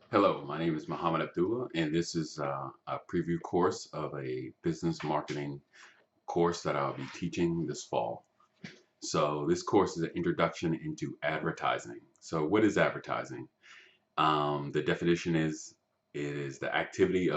Hello, my name is Muhammad Abdullah, and this is a preview course of a business marketing course that I'll be teaching this fall. So, this course is an introduction into advertising. So, what is advertising? The definition is it is the activity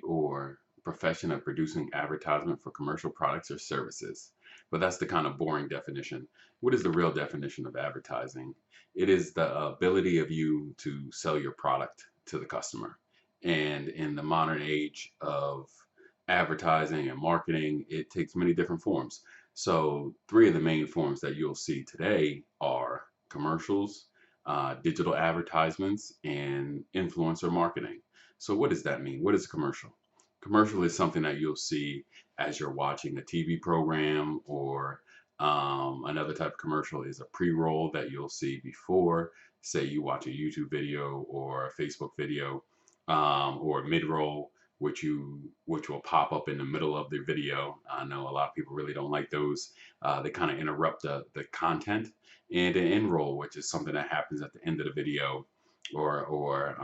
or profession of producing advertisement for commercial products or services. But that's the kind of boring definition. What is the real definition of advertising? It is the ability of you to sell your product to the customer. And in the modern age of advertising and marketing, it takes many different forms. So, three of the main forms that you'll see today are commercials, digital advertisements, and influencer marketing. So what does that mean? What is a commercial? Commercial is something that you'll see as you're watching a TV program, or another type of commercial is a pre-roll that you'll see before, say you watch a YouTube video or a Facebook video, or mid-roll, which will pop up in the middle of the video. I know a lot of people really don't like those. They kind of interrupt the content. And an end roll, which is something that happens at the end of the video, or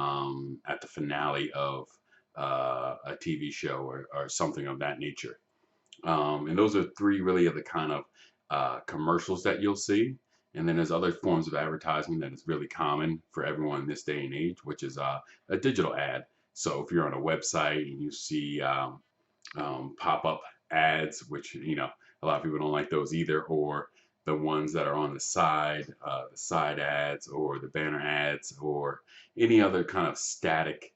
at the finale of a TV show, or something of that nature. And those are three really of the kind of commercials that you'll see. And then there's other forms of advertising that is really common for everyone in this day and age, which is a digital ad. So if you're on a website and you see pop-up ads, which a lot of people don't like those either, or the ones that are on the side ads, or the banner ads, or any other kind of static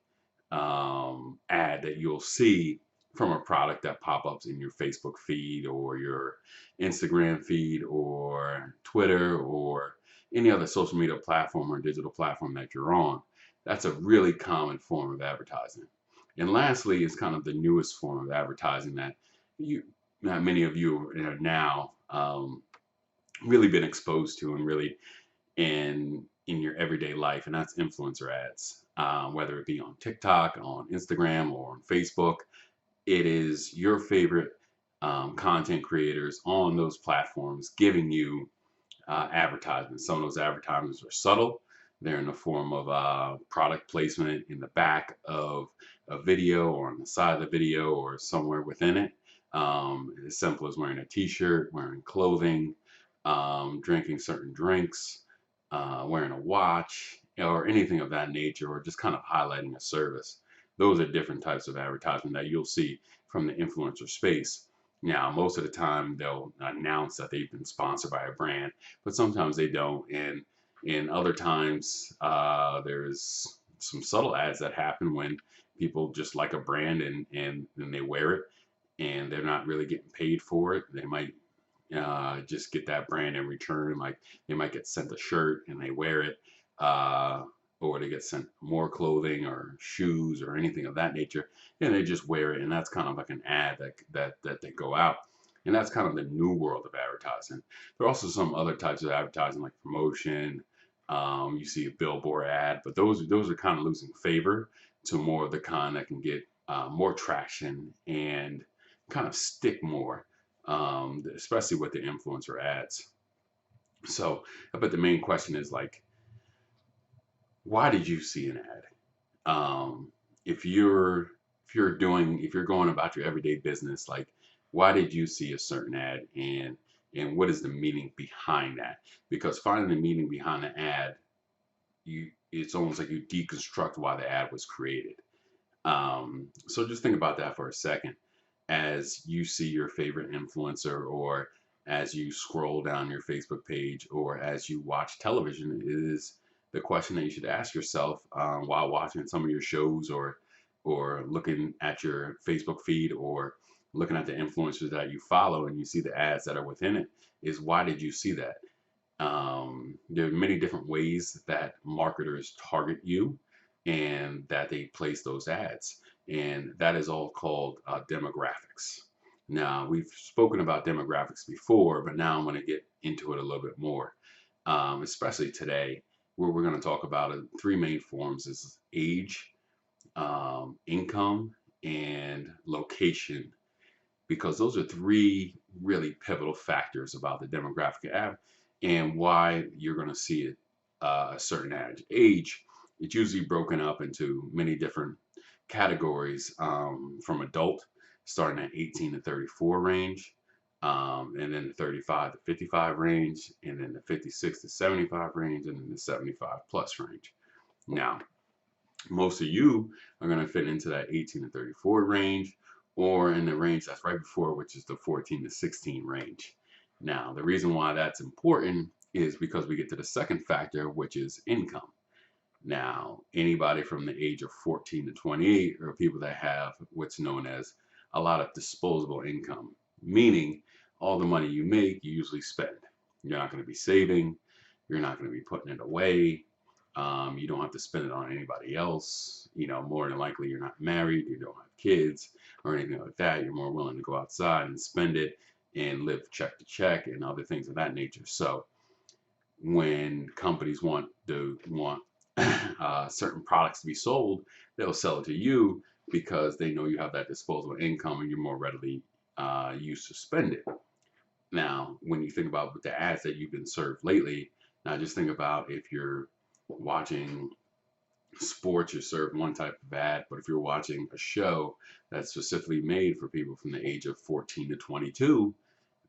ad that you'll see from a product that pop-ups in your Facebook feed or your Instagram feed or Twitter or any other social media platform or digital platform that you're on. That's a really common form of advertising. And lastly is kind of the newest form of advertising you that many of you are now really been exposed to, and really in your everyday life, and that's influencer ads. Whether it be on TikTok, on Instagram, or on Facebook, it is your favorite content creators on those platforms giving you advertisements. Some of those advertisements are subtle. They're in the form of product placement in the back of a video, or on the side of the video, or somewhere within it. As simple as wearing a t-shirt, wearing clothing, drinking certain drinks, wearing a watch, or anything of that nature, or just kind of highlighting a service. Those are different types of advertisement that you'll see from the influencer space. Now, most of the time, they'll announce that they've been sponsored by a brand, but sometimes they don't. And in other times, there's some subtle ads that happen when people just like a brand, and then they wear it, and they're not really getting paid for it. They might just get that brand in return. Like they might get sent a shirt and they wear it, uh, or they get sent more clothing or shoes or anything of that nature, and they just wear it. And that's kind of like an ad that they go out. And that's kind of the new world of advertising. There are also some other types of advertising like promotion. You see a billboard ad, but those are kind of losing favor to more of the kind that can get more traction and kind of stick more, especially with the influencer ads. So, but the main question is like, why did you see an ad? If you're going about your everyday business, like, why did you see a certain ad, and what is the meaning behind that? Because finding the meaning behind the ad, it's almost like you deconstruct why the ad was created. So just think about that for a second as you see your favorite influencer, or as you scroll down your Facebook page, or as you watch television. Is the question that you should ask yourself while watching some of your shows, or looking at your Facebook feed, or looking at the influencers that you follow, and you see the ads that are within it, is why did you see that? There are many different ways that marketers target you, and that they place those ads. And that is all called demographics. Now, we've spoken about demographics before, but now I'm going to get into it a little bit more, especially today, where we're going to talk about three main forms: is age, income, and location, because those are three really pivotal factors about the demographic. and why you're going to see it a certain age. It's usually broken up into many different categories, from adult, starting at 18 to 34 range, and then the 35 to 55 range, and then the 56 to 75 range, and then the 75 plus range. Now, most of you are going to fit into that 18 to 34 range, or in the range that's right before, which is the 14 to 16 range. Now, the reason why that's important is because we get to the second factor, which is income. Now, anybody from the age of 14 to 28 are people that have what's known as a lot of disposable income, meaning all the money you make, you usually spend. You're not going to be saving, you're not going to be putting it away. You don't have to spend it on anybody else. More than likely, you're not married, you don't have kids or anything like that. You're more willing to go outside and spend it and live check to check and other things of that nature. So, when companies want certain products to be sold, they'll sell it to you because they know you have that disposable income and you're more readily used to spend it. Now, when you think about the ads that you've been served lately, now just think about if you're watching sports, you're served one type of ad, but if you're watching a show that's specifically made for people from the age of 14 to 22,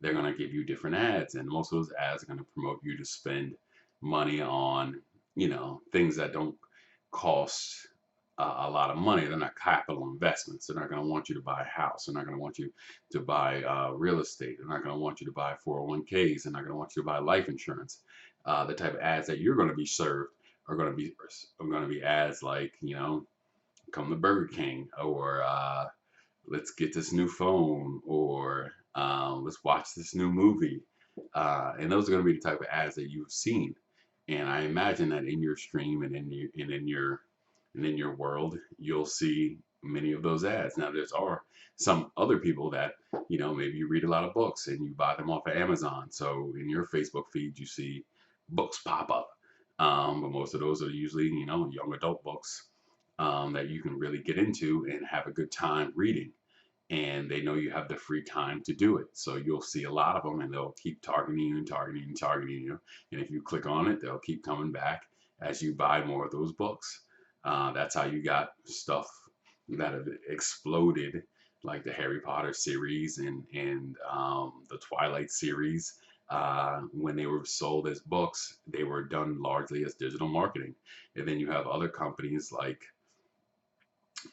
they're going to give you different ads, and most of those ads are going to promote you to spend money on, things that don't cost a lot of money. They're not capital investments. They're not going to want you to buy a house. They're not going to want you to buy real estate. They're not going to want you to buy 401ks. They're not going to want you to buy life insurance. The type of ads that you're going to be served are going to be ads like, come to Burger King, or let's get this new phone, or let's watch this new movie. And those are going to be the type of ads that you've seen. And I imagine that in your stream and in your world, you'll see many of those ads. Now, there's are some other people that, maybe you read a lot of books and you buy them off of Amazon. So in your Facebook feed, you see books pop up. But most of those are usually, young adult books that you can really get into and have a good time reading. And they know you have the free time to do it. So you'll see a lot of them and they'll keep targeting you and targeting you and targeting you. And if you click on it, they'll keep coming back as you buy more of those books. That's how you got stuff that have exploded, like the Harry Potter series and the Twilight series. When they were sold as books, they were done largely as digital marketing. And then you have other companies like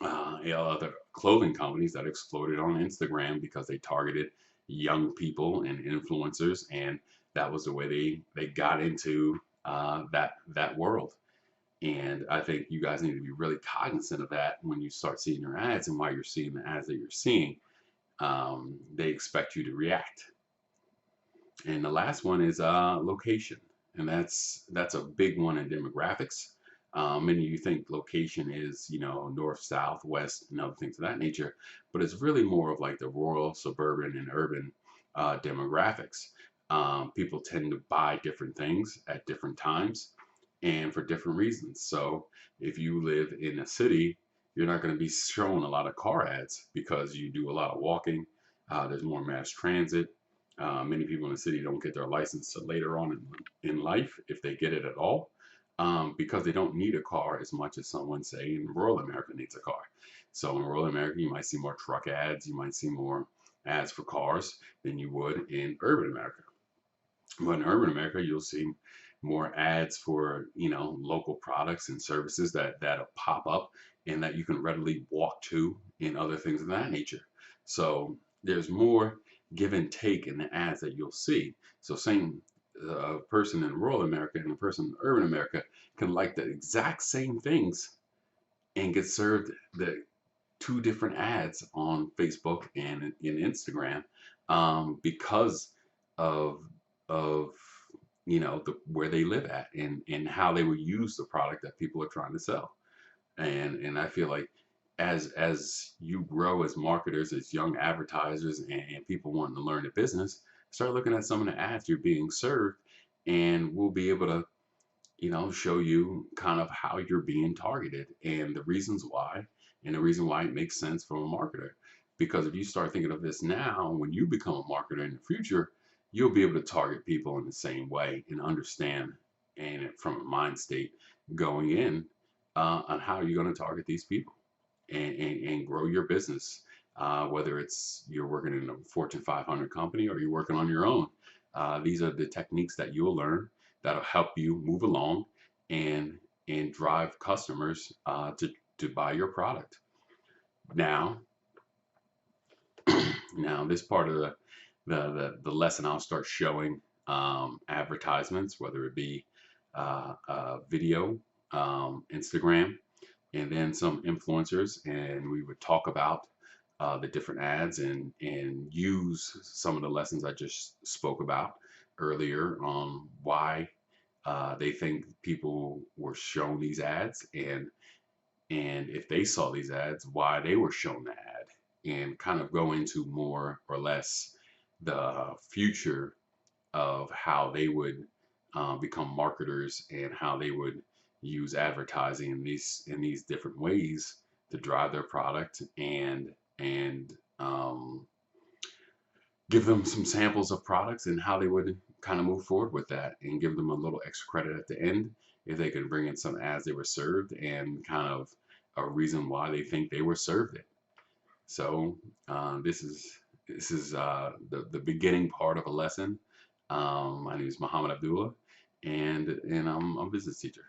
other clothing companies that exploded on Instagram because they targeted young people and influencers, and that was the way they got into that world. And I think you guys need to be really cognizant of that when you start seeing your ads, and while you're seeing the ads that you're seeing, they expect you to react. And the last one is location, and that's a big one in demographics. Many of you think location is, north, south, west, and other things of that nature, but it's really more of like the rural, suburban, and urban demographics. People tend to buy different things at different times and for different reasons. So if you live in a city, you're not going to be shown a lot of car ads because you do a lot of walking. There's more mass transit. Many people in the city don't get their license till later on in life, if they get it at all, because they don't need a car as much as someone, say, in rural America needs a car. So in rural America, you might see more truck ads, you might see more ads for cars than you would in urban America. But in urban America, you'll see more ads for, local products and services that'll pop up and that you can readily walk to and other things of that nature. So there's more give and take in the ads that you'll see. So same person in rural America and a person in urban America can like the exact same things and get served the two different ads on Facebook and in Instagram, because of of where they live at and how they would use the product that people are trying to sell. And I feel like as you grow as marketers, as young advertisers, and people wanting to learn the business, start looking at some of the ads you're being served, and we'll be able to, show you kind of how you're being targeted and the reasons why, and the reason why it makes sense from a marketer. Because if you start thinking of this now, when you become a marketer in the future, you'll be able to target people in the same way and understand, and from a mind state going in, on how you're going to target these people and grow your business. Whether it's you're working in a Fortune 500 company or you're working on your own, these are the techniques that you'll learn that'll help you move along and drive customers to buy your product. Now, now this part of the lesson, I'll start showing advertisements, whether it be video, Instagram, and then some influencers, and we would talk about the different ads and use some of the lessons I just spoke about earlier on why they think people were shown these ads, and if they saw these ads, why they were shown the ad, and kind of go into more or less the future of how they would become marketers and how they would use advertising in these different ways to drive their product and give them some samples of products and how they would kind of move forward with that, and give them a little extra credit at the end if they could bring in some ads they were served and kind of a reason why they think they were served it. So this is the beginning part of a lesson. My name is Muhammad Abdullah, and I'm a business teacher.